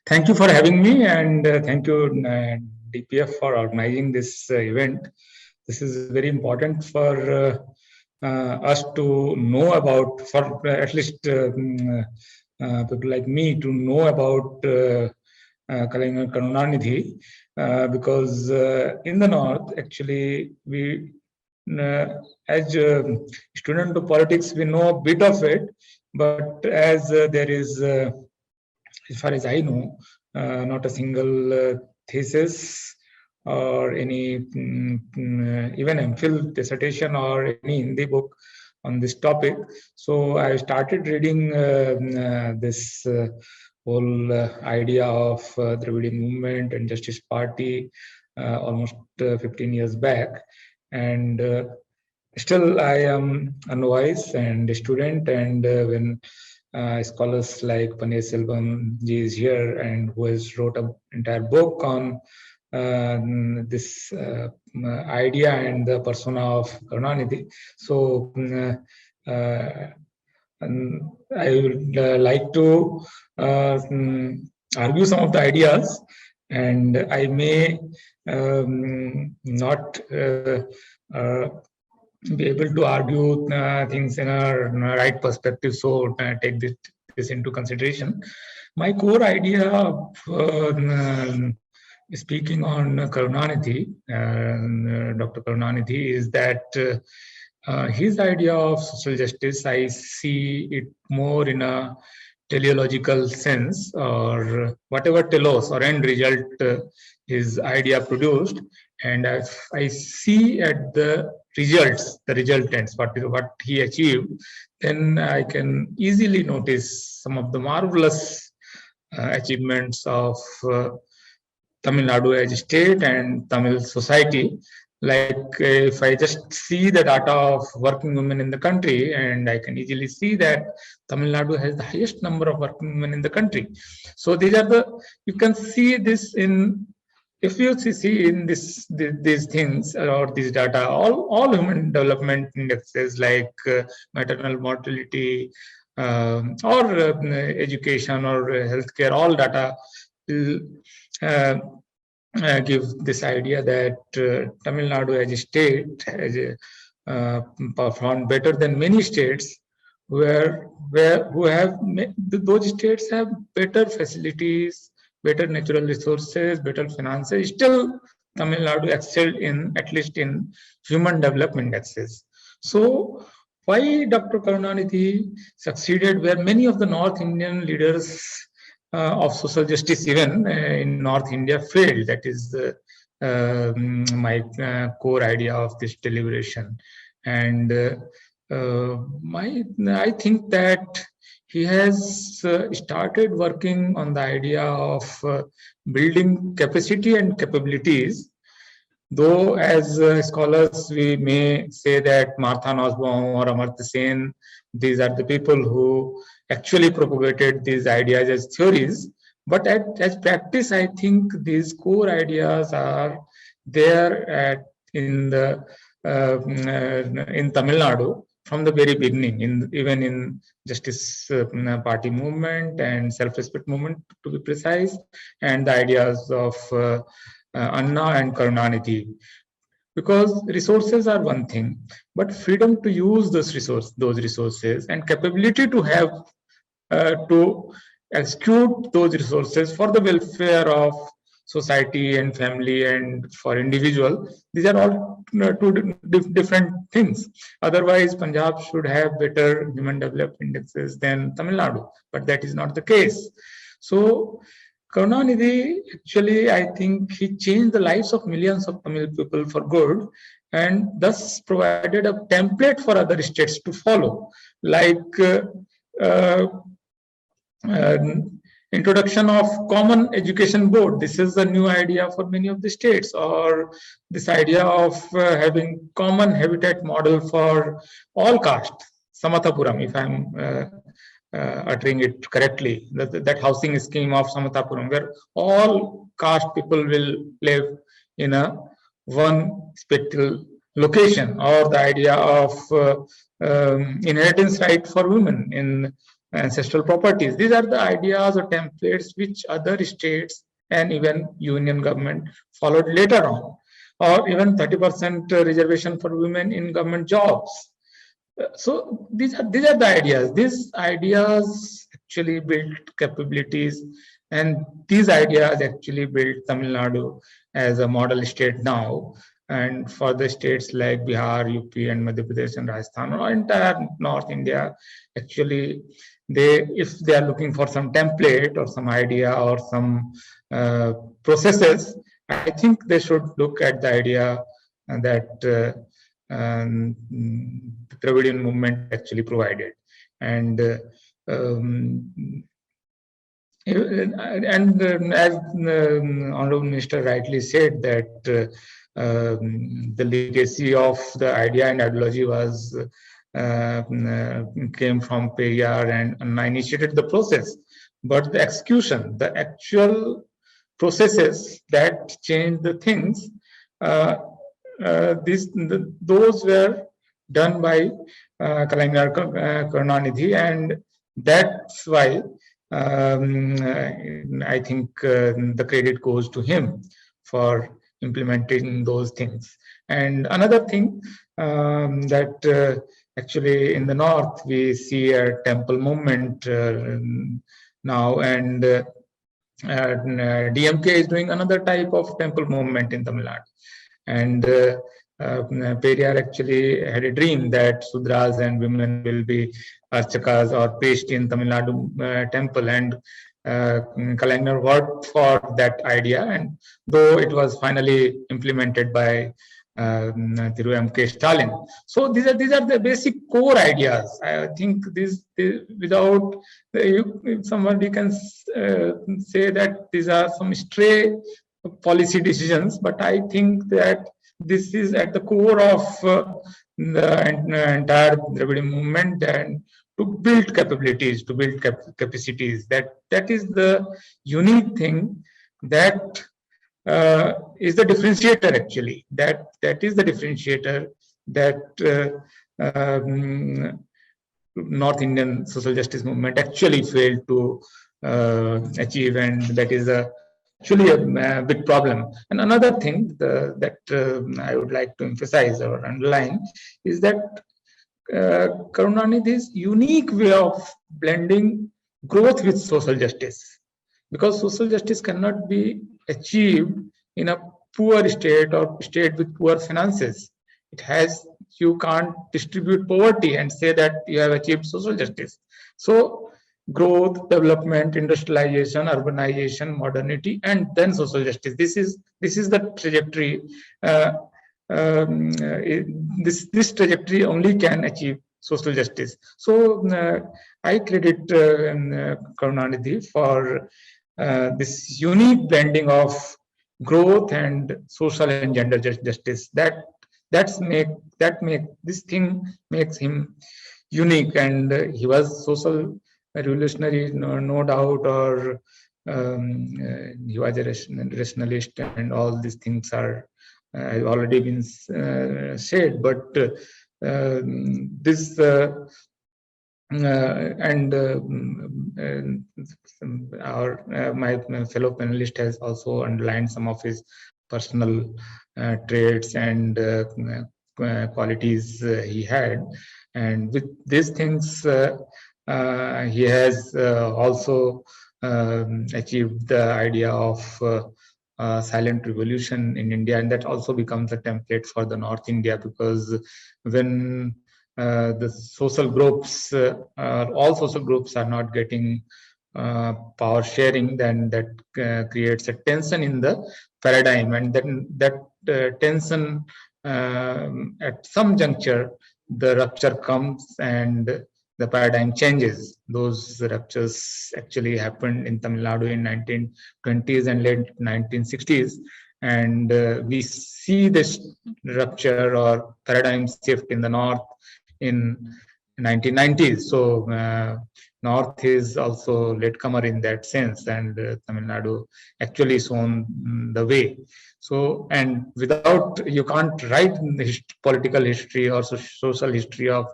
Thank you for having me, and thank you, DPF, for organizing this event. This is very important for us to know about, for at least people like me to know about Kalaignar Karunanidhi, because in the north, actually, we, as student of politics, we know a bit of it, but as there is as far as I know, not a single thesis or any even MPhil dissertation or any Hindi book on this topic. So I started reading this whole idea of Dravidian movement and Justice Party almost 15 years back. And still I am a novice and a student, and when scholars like Panneerselvan ji is here and who has wrote an entire book on this idea and the persona of Karunanidhi. So I would like to argue some of the ideas, and I may not be able to argue things in a right perspective. So take this into consideration. My core idea of speaking on Karunanidhi, Dr. Karunanidhi, is that his idea of social justice, I see it more in a teleological sense, or whatever telos or end result his idea produced, and I see at the results, the resultants, what he achieved, then I can easily notice some of the marvelous achievements of Tamil Nadu as a state and Tamil society. Like if I just see the data of working women in the country, and I can easily see that Tamil Nadu has the highest number of working women in the country. So these are you can see this in, if you see in these things or these data, all human development indexes like maternal mortality or education or healthcare, all data will give this idea that Tamil Nadu as a state has performed better than many states who have, those states have better facilities, better natural resources, better finances. Still, Tamil Nadu excelled in, at least in human development indexes. So why Dr. Karunanidhi succeeded where many of the North Indian leaders of social justice even in North India failed? That is my core idea of this deliberation. And I think that he has started working on the idea of building capacity and capabilities. Though as scholars, we may say that Martha Nussbaum or Amartya Sen, these are the people who actually propagated these ideas as theories. But as practice, I think these core ideas are there in Tamil Nadu from the very beginning, even in Justice Party movement and self-respect movement, to be precise, and the ideas of Anna and Karunanidhi. Because resources are one thing, but freedom to use those resources, and capability to have to execute those resources for the welfare of society and family and for individual, these are all two different things. Otherwise, Punjab should have better human development indexes than Tamil Nadu, but that is not the case. So Karunanidhi, actually, I think he changed the lives of millions of Tamil people for good, and thus provided a template for other states to follow, like introduction of common education board. This is a new idea for many of the states, or this idea of having common habitat model for all castes. Samathapuram, if I'm uttering it correctly, that housing scheme of Samathapuram, where all caste people will live in a one spatial location, or the idea of inheritance right for women in ancestral properties. These are the ideas or templates which other states and even union government followed later on, or even 30% reservation for women in government jobs. So these are the ideas. These ideas actually built capabilities, and these ideas actually built Tamil Nadu as a model state now. And for the states like Bihar, UP, and Madhya Pradesh and Rajasthan, or entire North India, actually, if they are looking for some template or some idea or some processes, I think they should look at the idea that the Dravidian movement actually provided. And as Honorable Minister rightly said, that the legacy of the idea and ideology was came from Periyar, and I initiated the process. But the execution, the actual processes that change the things, those were done by Kalaignar Karunanidhi, and that's why I think the credit goes to him for implementing those things. And another thing that actually in the north we see a temple movement now, and DMK is doing another type of temple movement in Tamil Nadu. And Periyar actually had a dream that Sudras and women will be archakas or priests in Tamil Nadu temple, and Kalaignar worked for that idea, and though it was finally implemented by Thiru M.K. Stalin. So these are the basic core ideas. I think without somebody can say that these are some stray policy decisions, but I think that this is at the core of the entire Dravidian movement, and to build capabilities, to build capacities. That is the unique thing that is the differentiator actually. That is the differentiator that North Indian social justice movement actually failed to achieve, and that is actually a big problem. And another thing that I would like to emphasize or underline is that Karunanidhi's unique way of blending growth with social justice, because social justice cannot be achieved in a poor state or state with poor finances. You can't distribute poverty and say that you have achieved social justice. So growth, development, industrialization, urbanization, modernity, and then social justice. This is the trajectory. This trajectory only can achieve social justice. So I credit Karunanidhi for this unique blending of growth and social and gender justice. This thing makes him unique, and he was social revolutionary, no doubt, or he was a rationalist, and all these things are have already been said. But this my fellow panelist has also underlined some of his personal traits and qualities he had, and with these things he has also achieved the idea of silent revolution in India, and that also becomes a template for the North India, because when the social groups, all social groups are not getting power sharing, then that creates a tension in the paradigm, and then that tension at some juncture, the rupture comes and the paradigm changes. Those ruptures actually happened in Tamil Nadu in 1920s and late 1960s, and we see this rupture or paradigm shift in the north in 1990s. So North is also latecomer in that sense, and Tamil Nadu actually shown the way. So, and without, you can't write the political history or social history of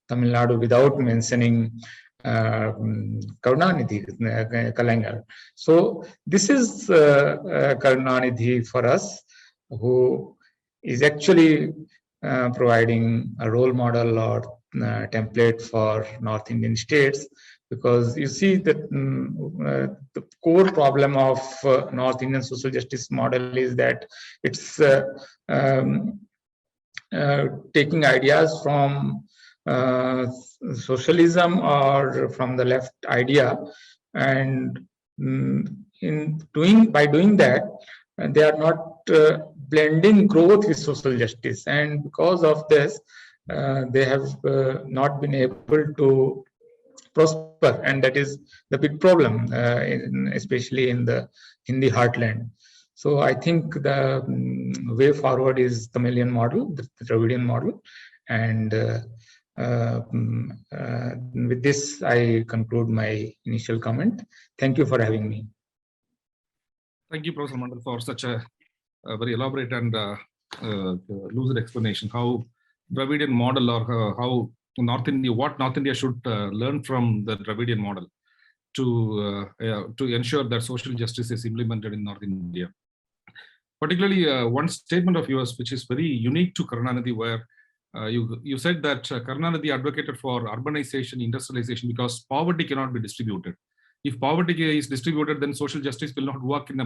Tamil Nadu without mentioning Karunanidhi, Kalaignar. So this is Karunanidhi for us, who is actually providing a role model or template for North Indian states, because you see that the core problem of North Indian social justice model is that it's taking ideas from socialism or from the left idea, and by doing that, they are not blending growth with social justice, and because of this, they have not been able to prosper, and that is the big problem, especially in the Hindi heartland. So I think the way forward is the Tamilian model, the Dravidian model, and with this I conclude my initial comment. Thank you for having me. Thank you, Professor Mandal, for such a very elaborate and lucid explanation how Dravidian model, or how what North India should learn from the Dravidian model to ensure that social justice is implemented in North India. Particularly one statement of yours, which is very unique to Karunanidhi, where you said that Karunanidhi advocated for urbanization, industrialization, because poverty cannot be distributed. If poverty is distributed, then social justice will not work in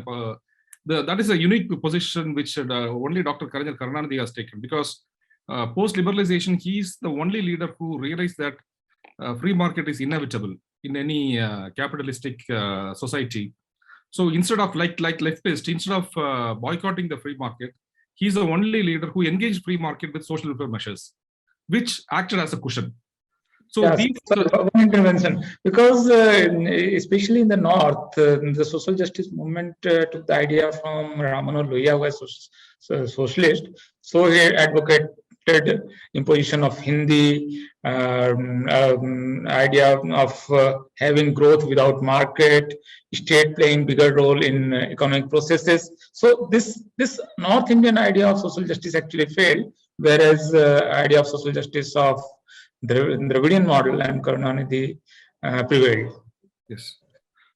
that is a unique position which only Dr. Kalaignar Karunanidhi has taken, because post-liberalization, he is the only leader who realized that free market is inevitable in any capitalistic society. So instead of like leftist, instead of boycotting the free market, he's the only leader who engaged free market with social welfare measures, which acted as a cushion. So yes, one intervention, because especially in the north, the social justice movement took the idea from Ram Manohar Lohia, who was socialist. So he advocated imposition of Hindi, idea of having growth without market, state playing bigger role in economic processes. So this North Indian idea of social justice actually failed, whereas idea of social justice of the Dravidian model and Karunanidhi prevailed. Yes,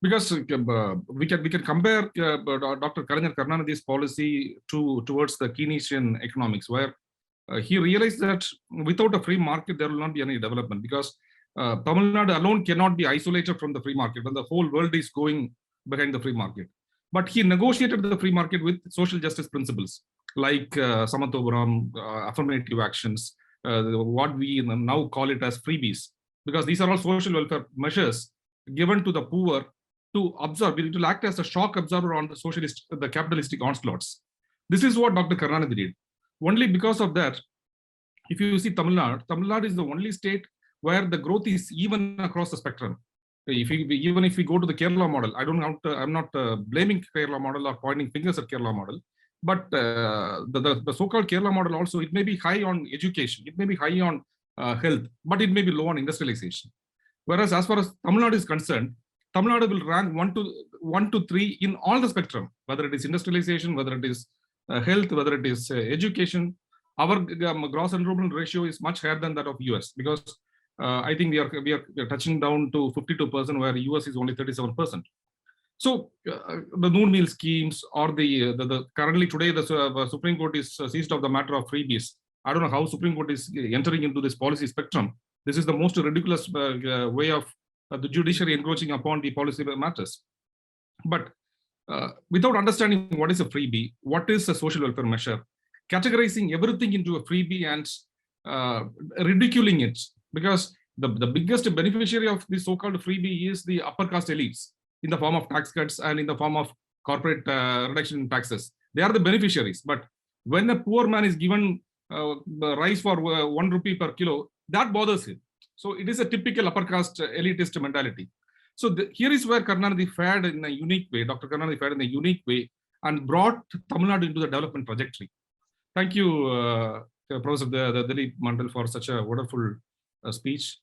because we can compare Dr. Kalaignar Karunanidhi's policy towards the Keynesian economics, where he realized that without a free market, there will not be any development, because Tamil Nadu alone cannot be isolated from the free market when the whole world is going behind the free market. But he negotiated the free market with social justice principles like Samatobharam, affirmative actions, what we now call it as freebies, because these are all social welfare measures given to the poor to observe. It will act as a shock absorber on the capitalistic onslaughts. This is what Dr. Karunanidhi did. Only because of that, if you see Tamil Nadu is the only state where the growth is even across the spectrum. Even if we go to the Kerala model, I'm not blaming Kerala model or pointing fingers at Kerala model, but the so-called Kerala model also, it may be high on education, it may be high on health, but it may be low on industrialization. Whereas as far as Tamil Nadu is concerned, Tamil Nadu will rank 1 to 3 in all the spectrum, whether it is industrialization, whether it is health, whether it is education. Our gross enrollment ratio is much higher than that of US, because I think we are touching down to 52%, where US is only 37%. So the noon meal schemes, or the currently today the Supreme Court is seized of the matter of freebies. I don't know how Supreme Court is entering into this policy spectrum. This is the most ridiculous way of the judiciary encroaching upon the policy matters. But without understanding what is a freebie, what is a social welfare measure, categorizing everything into a freebie and ridiculing it, because the biggest beneficiary of this so-called freebie is the upper caste elites in the form of tax cuts and in the form of corporate reduction in taxes. They are the beneficiaries. But when a poor man is given rice for 1 rupee per kilo, that bothers him. So it is a typical upper caste elitist mentality. So here is where Karunanidhi fared in a unique way. Dr. Karunanidhi fared in a unique way and brought Tamil Nadu into the development trajectory. Thank you, Professor Dilip Mandal, for such a wonderful speech.